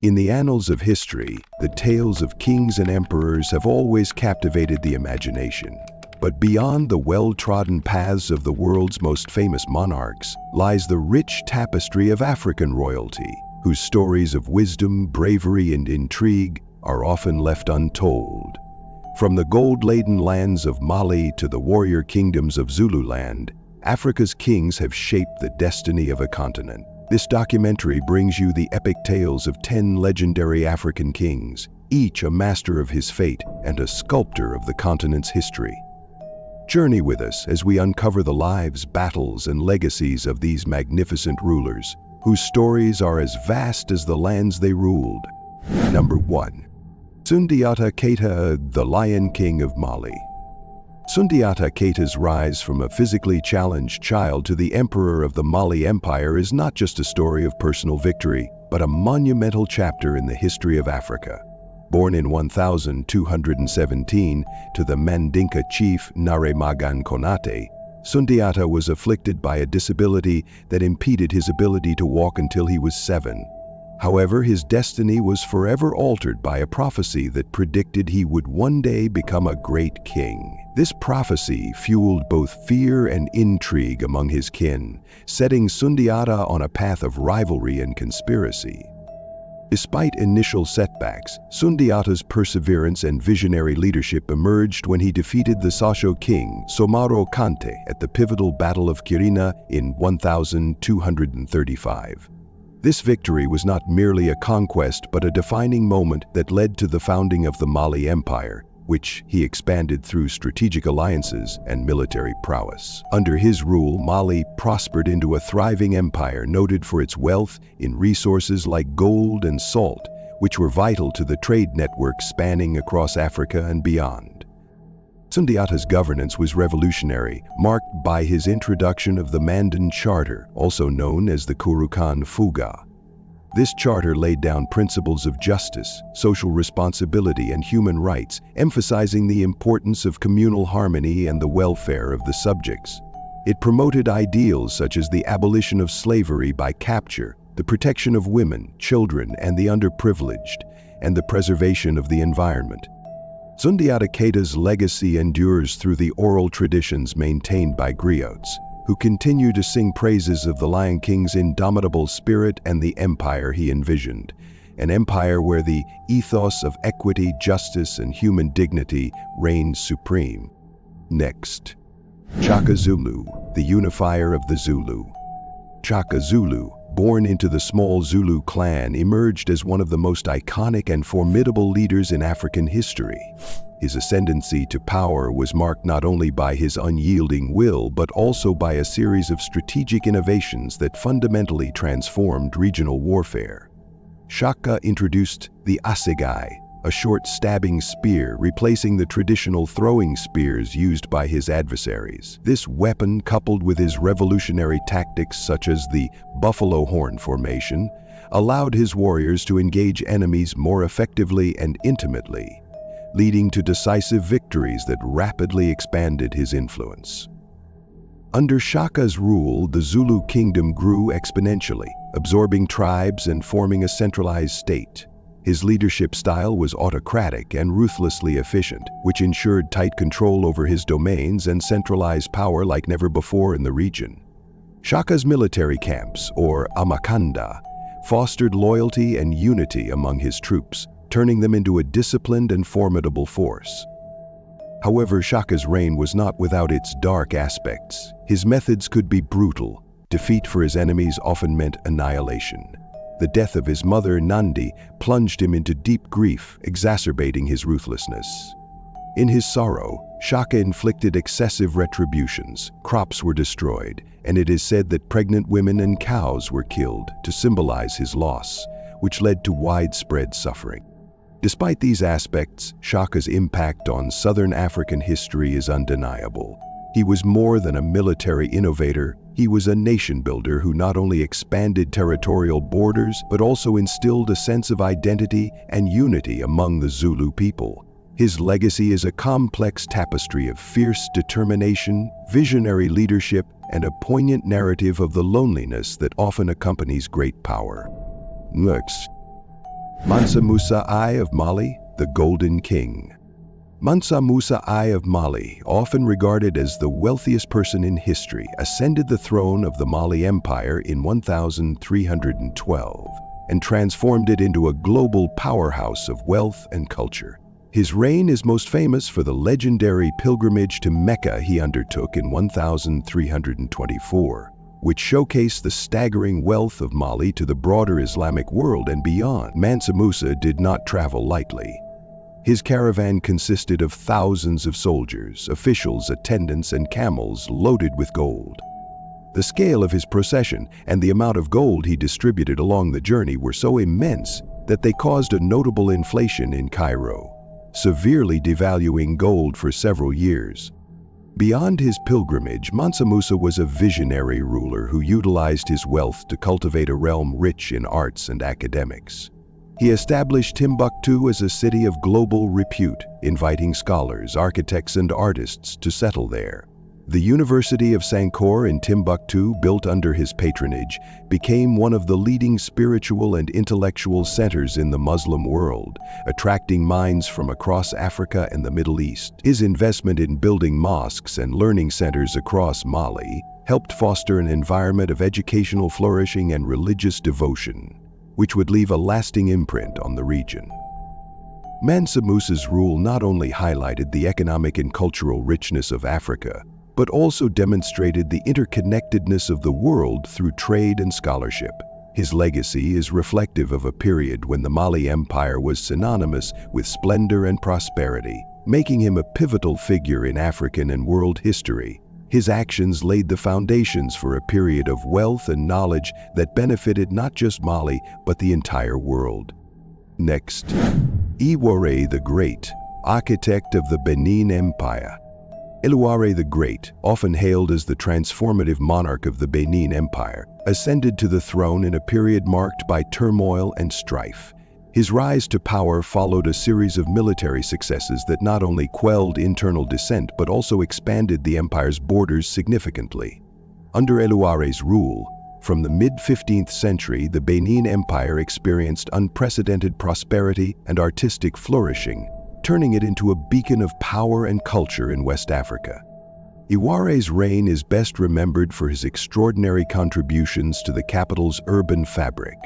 In the annals of history, the tales of kings and emperors have always captivated the imagination. But beyond the well-trodden paths of the world's most famous monarchs lies the rich tapestry of African royalty, whose stories of wisdom, bravery, and intrigue are often left untold. From the gold-laden lands of Mali to the warrior kingdoms of Zululand, Africa's kings have shaped the destiny of a continent. This documentary brings you the epic tales of 10 legendary African kings, each a master of his fate and a sculptor of the continent's history. Journey with us as we uncover the lives, battles, and legacies of these magnificent rulers, whose stories are as vast as the lands they ruled. Number 1. Sundiata Keita, the Lion King of Mali. Sundiata Keita's rise from a physically challenged child to the emperor of the Mali Empire is not just a story of personal victory, but a monumental chapter in the history of Africa. Born in 1217 to the Mandinka chief Nare Magan Konate, Sundiata was afflicted by a disability that impeded his ability to walk until he was 7. However, his destiny was forever altered by a prophecy that predicted he would one day become a great king. This prophecy fueled both fear and intrigue among his kin, setting Sundiata on a path of rivalry and conspiracy. Despite initial setbacks, Sundiata's perseverance and visionary leadership emerged when he defeated the Sasho king, Somaro Kante, at the pivotal Battle of Kirina in 1235. This victory was not merely a conquest but a defining moment that led to the founding of the Mali Empire, which he expanded through strategic alliances and military prowess. Under his rule, Mali prospered into a thriving empire noted for its wealth in resources like gold and salt, which were vital to the trade network spanning across Africa and beyond. Sundiata's governance was revolutionary, marked by his introduction of the Mandan Charter, also known as the Kurukan Fuga. This charter laid down principles of justice, social responsibility, and human rights, emphasizing the importance of communal harmony and the welfare of the subjects. It promoted ideals such as the abolition of slavery by capture, the protection of women, children, and the underprivileged, and the preservation of the environment. Sundiata Keita's legacy endures through the oral traditions maintained by griots, who continue to sing praises of the Lion King's indomitable spirit and the empire he envisioned, an empire where the ethos of equity, justice, and human dignity reigns supreme. Next, Shaka Zulu, the unifier of the Zulu. Shaka Zulu, born into the small Zulu clan, emerged as one of the most iconic and formidable leaders in African history. His ascendancy to power was marked not only by his unyielding will, but also by a series of strategic innovations that fundamentally transformed regional warfare. Shaka introduced the assegai, a short stabbing spear replacing the traditional throwing spears used by his adversaries. This weapon, coupled with his revolutionary tactics such as the buffalo horn formation, allowed his warriors to engage enemies more effectively and intimately, leading to decisive victories that rapidly expanded his influence. Under Shaka's rule, the Zulu kingdom grew exponentially, absorbing tribes and forming a centralized state. His leadership style was autocratic and ruthlessly efficient, which ensured tight control over his domains and centralized power like never before in the region. Shaka's military camps, or amakanda, fostered loyalty and unity among his troops, turning them into a disciplined and formidable force. However, Shaka's reign was not without its dark aspects. His methods could be brutal. Defeat for his enemies often meant annihilation. The death of his mother, Nandi, plunged him into deep grief, exacerbating his ruthlessness. In his sorrow, Shaka inflicted excessive retributions. Crops were destroyed, and it is said that pregnant women and cows were killed to symbolize his loss, which led to widespread suffering. Despite these aspects, Shaka's impact on Southern African history is undeniable. He was more than a military innovator. He was a nation builder who not only expanded territorial borders, but also instilled a sense of identity and unity among the Zulu people. His legacy is a complex tapestry of fierce determination, visionary leadership, and a poignant narrative of the loneliness that often accompanies great power. Next, Mansa Musa I of Mali, the Golden King. Mansa Musa I of Mali, often regarded as the wealthiest person in history, ascended the throne of the Mali Empire in 1312 and transformed it into a global powerhouse of wealth and culture. His reign is most famous for the legendary pilgrimage to Mecca he undertook in 1324, which showcased the staggering wealth of Mali to the broader Islamic world and beyond. Mansa Musa did not travel lightly. His caravan consisted of thousands of soldiers, officials, attendants, and camels loaded with gold. The scale of his procession and the amount of gold he distributed along the journey were so immense that they caused a notable inflation in Cairo, severely devaluing gold for several years. Beyond his pilgrimage, Mansa Musa was a visionary ruler who utilized his wealth to cultivate a realm rich in arts and academics. He established Timbuktu as a city of global repute, inviting scholars, architects, and artists to settle there. The University of Sankore in Timbuktu, built under his patronage, became one of the leading spiritual and intellectual centers in the Muslim world, attracting minds from across Africa and the Middle East. His investment in building mosques and learning centers across Mali helped foster an environment of educational flourishing and religious devotion, which would leave a lasting imprint on the region. Mansa Musa's rule not only highlighted the economic and cultural richness of Africa, but also demonstrated the interconnectedness of the world through trade and scholarship. His legacy is reflective of a period when the Mali Empire was synonymous with splendor and prosperity, making him a pivotal figure in African and world history. His actions laid the foundations for a period of wealth and knowledge that benefited not just Mali, but the entire world. Next, Ewuare the Great, architect of the Benin Empire. Ewuare the Great, often hailed as the transformative monarch of the Benin Empire, ascended to the throne in a period marked by turmoil and strife. His rise to power followed a series of military successes that not only quelled internal dissent but also expanded the empire's borders significantly. Under Ewuare's rule, from the mid-15th century, the Benin Empire experienced unprecedented prosperity and artistic flourishing, turning it into a beacon of power and culture in West Africa. Ewuare's reign is best remembered for his extraordinary contributions to the capital's urban fabric.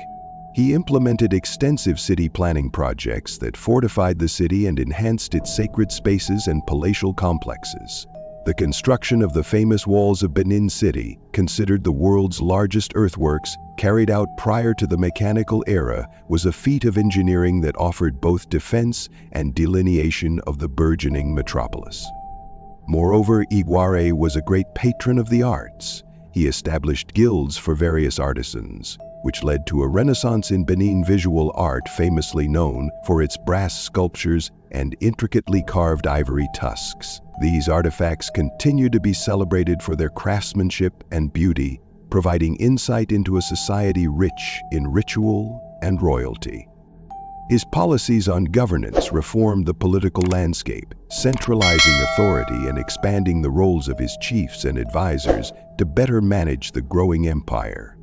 He implemented extensive city planning projects that fortified the city and enhanced its sacred spaces and palatial complexes. The construction of the famous walls of Benin City, considered the world's largest earthworks, carried out prior to the mechanical era, was a feat of engineering that offered both defense and delineation of the burgeoning metropolis. Moreover, Ewuare was a great patron of the arts. He established guilds for various artisans, which led to a renaissance in Benin visual art famously known for its brass sculptures and intricately carved ivory tusks. These artifacts continue to be celebrated for their craftsmanship and beauty, providing insight into a society rich in ritual and royalty. His policies on governance reformed the political landscape, centralizing authority and expanding the roles of his chiefs and advisors to better manage the growing empire.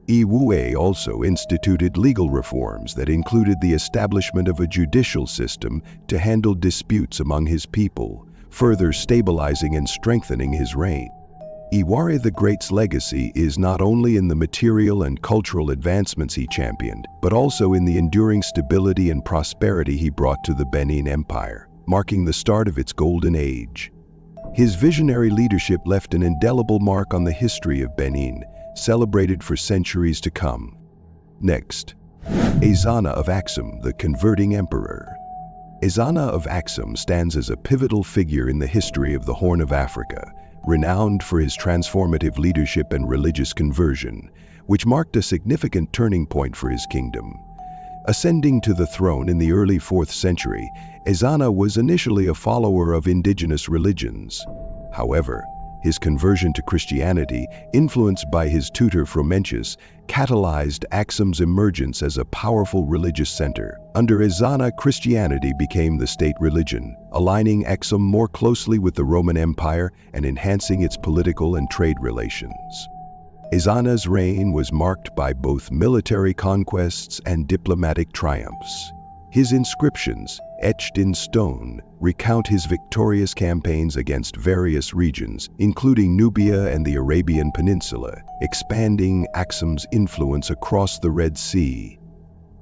Ewuare also instituted legal reforms that included the establishment of a judicial system to handle disputes among his people, further stabilizing and strengthening his reign. Ewuare the Great's legacy is not only in the material and cultural advancements he championed, but also in the enduring stability and prosperity he brought to the Benin Empire, marking the start of its golden age. His visionary leadership left an indelible mark on the history of Benin, celebrated for centuries to come. Next, Ezana of Axum, the converting emperor. Ezana of Axum stands as a pivotal figure in the history of the Horn of Africa, renowned for his transformative leadership and religious conversion, which marked a significant turning point for his kingdom. Ascending to the throne in the early 4th century, Ezana was initially a follower of indigenous religions. However, his conversion to Christianity, influenced by his tutor Frumentius, catalyzed Axum's emergence as a powerful religious center. Under Ezana, Christianity became the state religion, aligning Axum more closely with the Roman Empire and enhancing its political and trade relations. Ezana's reign was marked by both military conquests and diplomatic triumphs. His inscriptions, etched in stone, recount his victorious campaigns against various regions, including Nubia and the Arabian Peninsula, expanding Axum's influence across the Red Sea.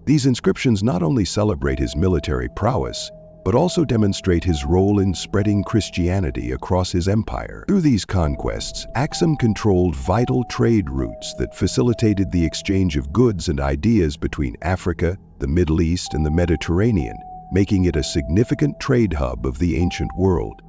These inscriptions not only celebrate his military prowess, but also demonstrate his role in spreading Christianity across his empire. Through these conquests, Axum controlled vital trade routes that facilitated the exchange of goods and ideas between Africa, the Middle East, and the Mediterranean, making it a significant trade hub of the ancient world.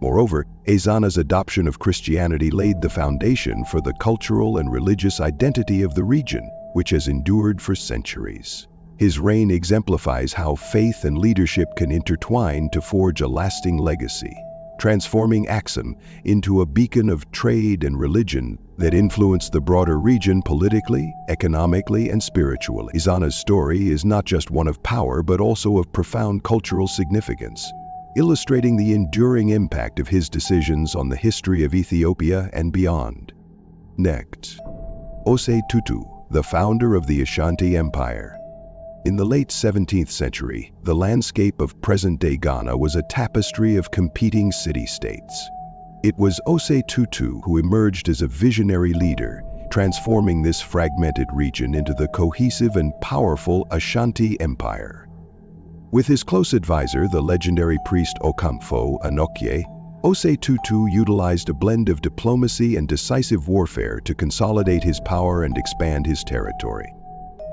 Moreover, Ezana's adoption of Christianity laid the foundation for the cultural and religious identity of the region, which has endured for centuries. His reign exemplifies how faith and leadership can intertwine to forge a lasting legacy, transforming Axum into a beacon of trade and religion that influenced the broader region politically, economically, and spiritually. Ezana's story is not just one of power, but also of profound cultural significance, illustrating the enduring impact of his decisions on the history of Ethiopia and beyond. Next, Osei Tutu, the founder of the Ashanti Empire. In the late 17th century, the landscape of present-day Ghana was a tapestry of competing city-states. It was Osei Tutu who emerged as a visionary leader, transforming this fragmented region into the cohesive and powerful Ashanti Empire. With his close advisor, the legendary priest Okamfo Anokye, Osei Tutu utilized a blend of diplomacy and decisive warfare to consolidate his power and expand his territory.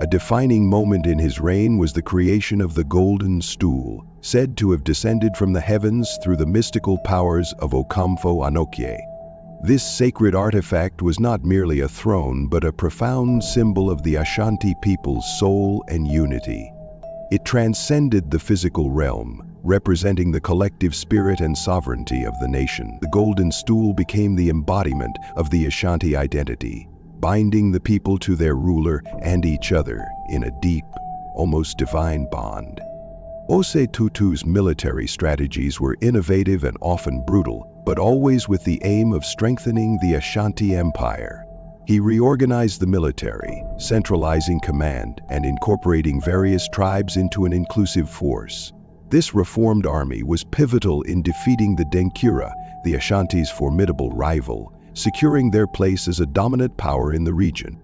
A defining moment in his reign was the creation of the Golden Stool, said to have descended from the heavens through the mystical powers of Okamfo Anokye. This sacred artifact was not merely a throne, but a profound symbol of the Ashanti people's soul and unity. It transcended the physical realm, representing the collective spirit and sovereignty of the nation. The Golden Stool became the embodiment of the Ashanti identity, binding the people to their ruler and each other in a deep, almost divine bond. Osei Tutu's military strategies were innovative and often brutal, but always with the aim of strengthening the Ashanti Empire. He reorganized the military, centralizing command and incorporating various tribes into an inclusive force. This reformed army was pivotal in defeating the Denkira, the Ashanti's formidable rival, securing their place as a dominant power in the region.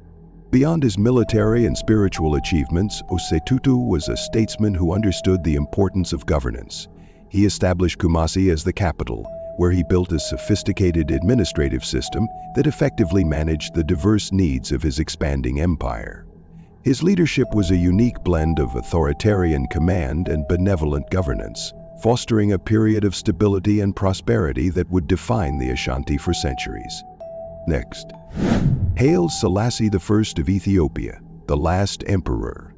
Beyond his military and spiritual achievements, Osei Tutu was a statesman who understood the importance of governance. He established Kumasi as the capital, where he built a sophisticated administrative system that effectively managed the diverse needs of his expanding empire. His leadership was a unique blend of authoritarian command and benevolent governance, fostering a period of stability and prosperity that would define the Ashanti for centuries. Next, Haile Selassie I of Ethiopia, the last emperor.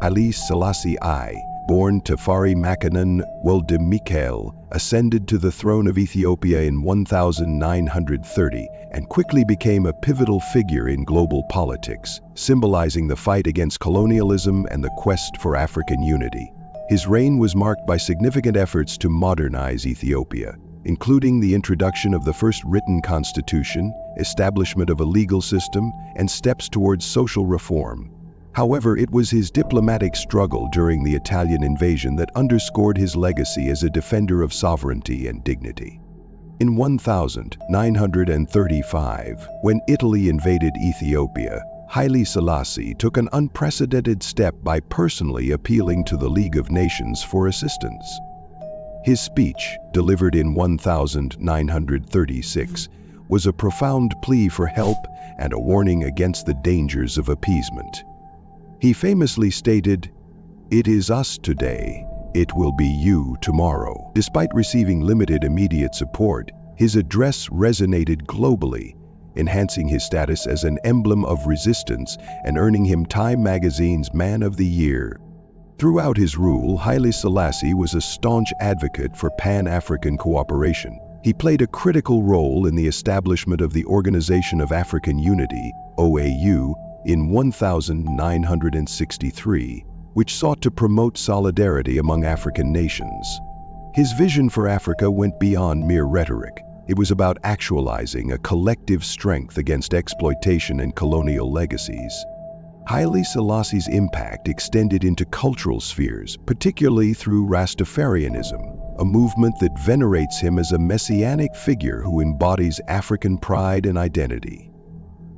Haile Selassie I, born Tafari Makanan Welde Mikael, ascended to the throne of Ethiopia in 1930 and quickly became a pivotal figure in global politics, symbolizing the fight against colonialism and the quest for African unity. His reign was marked by significant efforts to modernize Ethiopia, including the introduction of the first written constitution, establishment of a legal system, and steps towards social reform. However, it was his diplomatic struggle during the Italian invasion that underscored his legacy as a defender of sovereignty and dignity. In 1935, when Italy invaded Ethiopia, Haile Selassie took an unprecedented step by personally appealing to the League of Nations for assistance. His speech, delivered in 1936, was a profound plea for help and a warning against the dangers of appeasement. He famously stated, "It is us today, it will be you tomorrow." Despite receiving limited immediate support, his address resonated globally, enhancing his status as an emblem of resistance and earning him Time magazine's Man of the Year. Throughout his rule, Haile Selassie was a staunch advocate for Pan-African cooperation. He played a critical role in the establishment of the Organization of African Unity, OAU, in 1963, which sought to promote solidarity among African nations. His vision for Africa went beyond mere rhetoric. It was about actualizing a collective strength against exploitation and colonial legacies. Haile Selassie's impact extended into cultural spheres, particularly through Rastafarianism, a movement that venerates him as a messianic figure who embodies African pride and identity.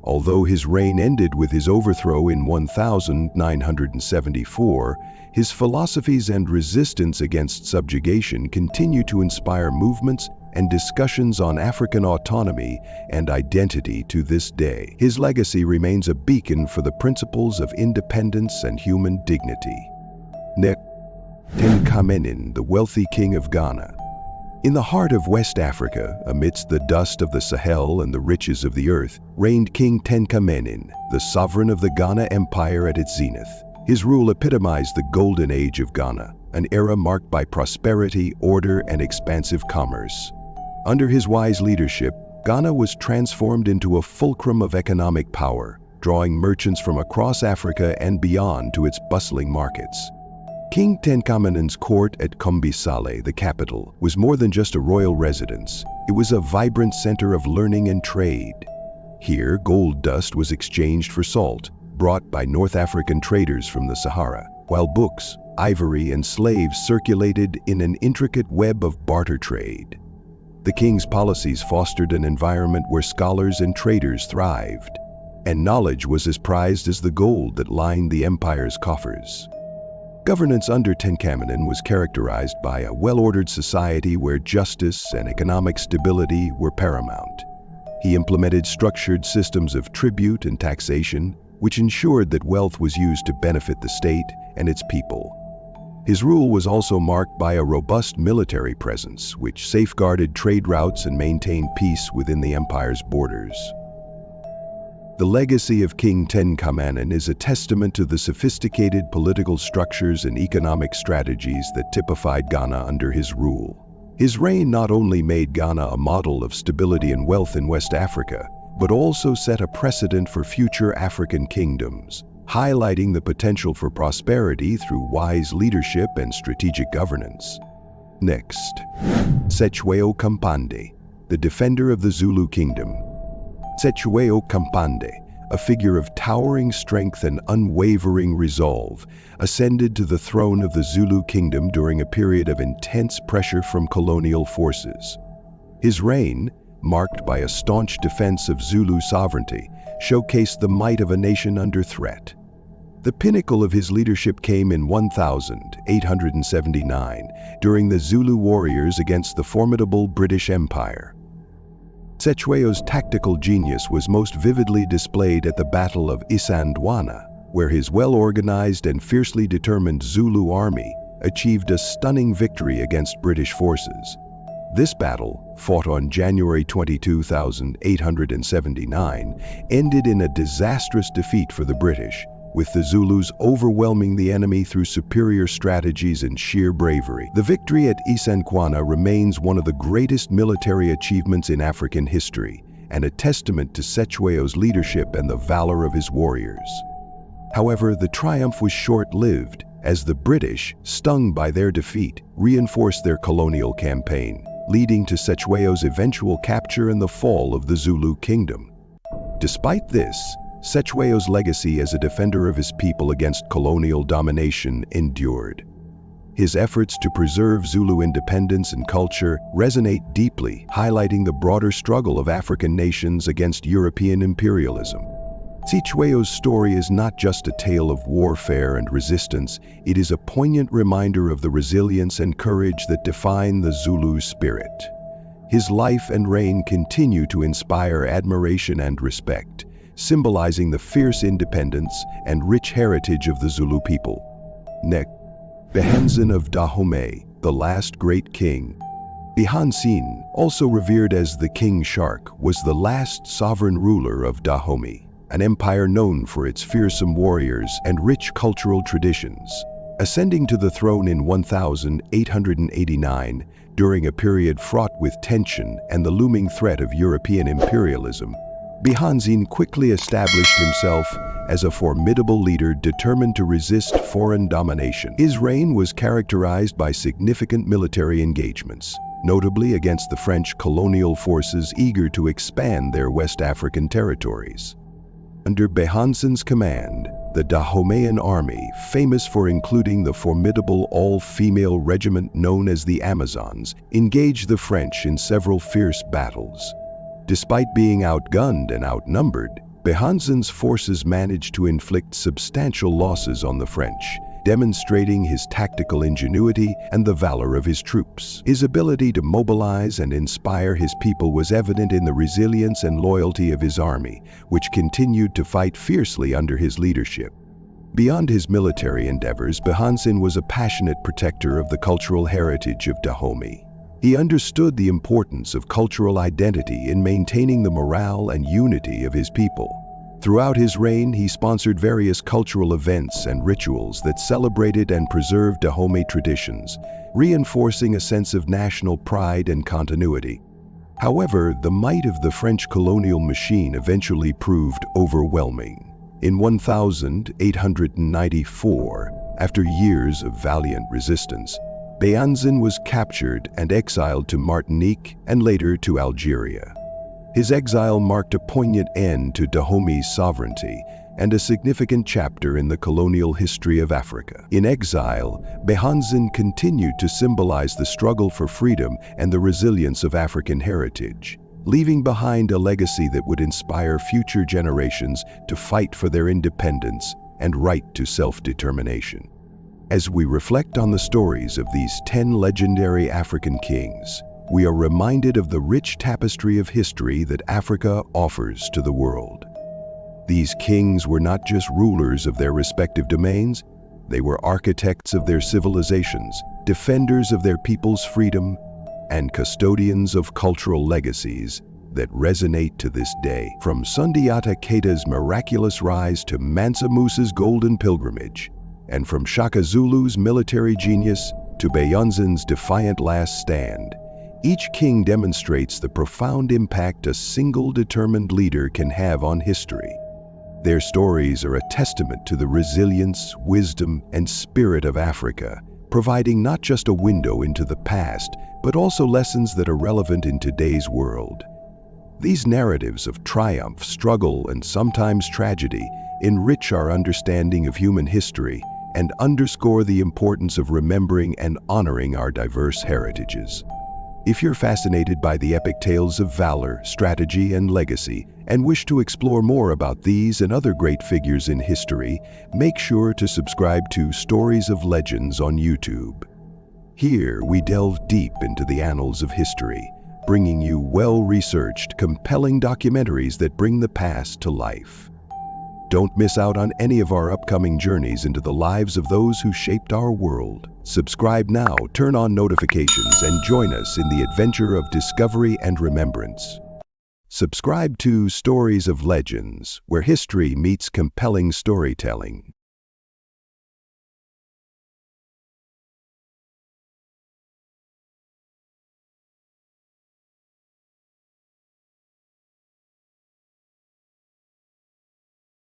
Although his reign ended with his overthrow in 1974, his philosophies and resistance against subjugation continue to inspire movements and discussions on African autonomy and identity to this day. His legacy remains a beacon for the principles of independence and human dignity. Tenkamenin, the wealthy king of Ghana. In the heart of West Africa, amidst the dust of the Sahel and the riches of the earth, reigned King Tenkamenin, the sovereign of the Ghana Empire at its zenith. His rule epitomized the golden age of Ghana, an era marked by prosperity, order, and expansive commerce. Under his wise leadership, Ghana was transformed into a fulcrum of economic power, drawing merchants from across Africa and beyond to its bustling markets. King Tenkamenin's court at Kumbi-Sale, the capital, was more than just a royal residence. It was a vibrant center of learning and trade. Here, gold dust was exchanged for salt, brought by North African traders from the Sahara, while books, ivory, and slaves circulated in an intricate web of barter trade. The king's policies fostered an environment where scholars and traders thrived, and knowledge was as prized as the gold that lined the empire's coffers. Governance under Tenkamenin was characterized by a well-ordered society where justice and economic stability were paramount. He implemented structured systems of tribute and taxation, which ensured that wealth was used to benefit the state and its people. His rule was also marked by a robust military presence, which safeguarded trade routes and maintained peace within the empire's borders. The legacy of King Tenkamenin is a testament to the sophisticated political structures and economic strategies that typified Ghana under his rule. His reign not only made Ghana a model of stability and wealth in West Africa, but also set a precedent for future African kingdoms, highlighting the potential for prosperity through wise leadership and strategic governance. Next, Cetshwayo kaMpande, the defender of the Zulu kingdom. Cetshwayo kaMpande, a figure of towering strength and unwavering resolve, ascended to the throne of the Zulu kingdom during a period of intense pressure from colonial forces. His reign, marked by a staunch defense of Zulu sovereignty, showcased the might of a nation under threat. The pinnacle of his leadership came in 1879, during the Zulu warriors against the formidable British Empire. Cetshwayo's tactical genius was most vividly displayed at the Battle of Isandlwana, where his well-organized and fiercely determined Zulu army achieved a stunning victory against British forces. This battle, fought on January 22, 1879, ended in a disastrous defeat for the British, with the Zulus overwhelming the enemy through superior strategies and sheer bravery. The victory at Isandlwana remains one of the greatest military achievements in African history, and a testament to Cetshwayo's leadership and the valor of his warriors. However, the triumph was short-lived, as the British, stung by their defeat, reinforced their colonial campaign, leading to Cetshwayo's eventual capture and the fall of the Zulu kingdom. Despite this, Cetshwayo's legacy as a defender of his people against colonial domination endured. His efforts to preserve Zulu independence and culture resonate deeply, highlighting the broader struggle of African nations against European imperialism. Cetshwayo's story is not just a tale of warfare and resistance, it is a poignant reminder of the resilience and courage that define the Zulu spirit. His life and reign continue to inspire admiration and respect, symbolizing the fierce independence and rich heritage of the Zulu people. Next, Behanzin of Dahomey, the last great king. Behanzin, also revered as the King Shark, was the last sovereign ruler of Dahomey, an empire known for its fearsome warriors and rich cultural traditions. Ascending to the throne in 1889, during a period fraught with tension and the looming threat of European imperialism, Behanzin quickly established himself as a formidable leader determined to resist foreign domination. His reign was characterized by significant military engagements, notably against the French colonial forces eager to expand their West African territories. Under Behanzin's command, the Dahomeyan army, famous for including the formidable all-female regiment known as the Amazons, engaged the French in several fierce battles. Despite being outgunned and outnumbered, Behanzin's forces managed to inflict substantial losses on the French, demonstrating his tactical ingenuity and the valor of his troops. His ability to mobilize and inspire his people was evident in the resilience and loyalty of his army, which continued to fight fiercely under his leadership. Beyond his military endeavors, Behanzin was a passionate protector of the cultural heritage of Dahomey. He understood the importance of cultural identity in maintaining the morale and unity of his people. Throughout his reign, he sponsored various cultural events and rituals that celebrated and preserved Dahomey traditions, reinforcing a sense of national pride and continuity. However, the might of the French colonial machine eventually proved overwhelming. In 1894, after years of valiant resistance, Behanzin was captured and exiled to Martinique and later to Algeria. His exile marked a poignant end to Dahomey's sovereignty and a significant chapter in the colonial history of Africa. In exile, Behanzin continued to symbolize the struggle for freedom and the resilience of African heritage, leaving behind a legacy that would inspire future generations to fight for their independence and right to self-determination. As we reflect on the stories of these 10 legendary African kings, we are reminded of the rich tapestry of history that Africa offers to the world. These kings were not just rulers of their respective domains, they were architects of their civilizations, defenders of their people's freedom, and custodians of cultural legacies that resonate to this day. From Sundiata Keita's miraculous rise to Mansa Musa's golden pilgrimage, and from Shaka Zulu's military genius to Behanzin's defiant last stand, each king demonstrates the profound impact a single determined leader can have on history. Their stories are a testament to the resilience, wisdom, and spirit of Africa, providing not just a window into the past, but also lessons that are relevant in today's world. These narratives of triumph, struggle, and sometimes tragedy enrich our understanding of human history and underscore the importance of remembering and honoring our diverse heritages. If you're fascinated by the epic tales of valor, strategy, and legacy, and wish to explore more about these and other great figures in history, make sure to subscribe to Stories of Legends on YouTube. Here, we delve deep into the annals of history, bringing you well-researched, compelling documentaries that bring the past to life. Don't miss out on any of our upcoming journeys into the lives of those who shaped our world. Subscribe now, turn on notifications, and join us in the adventure of discovery and remembrance. Subscribe to Stories of Legends, where history meets compelling storytelling.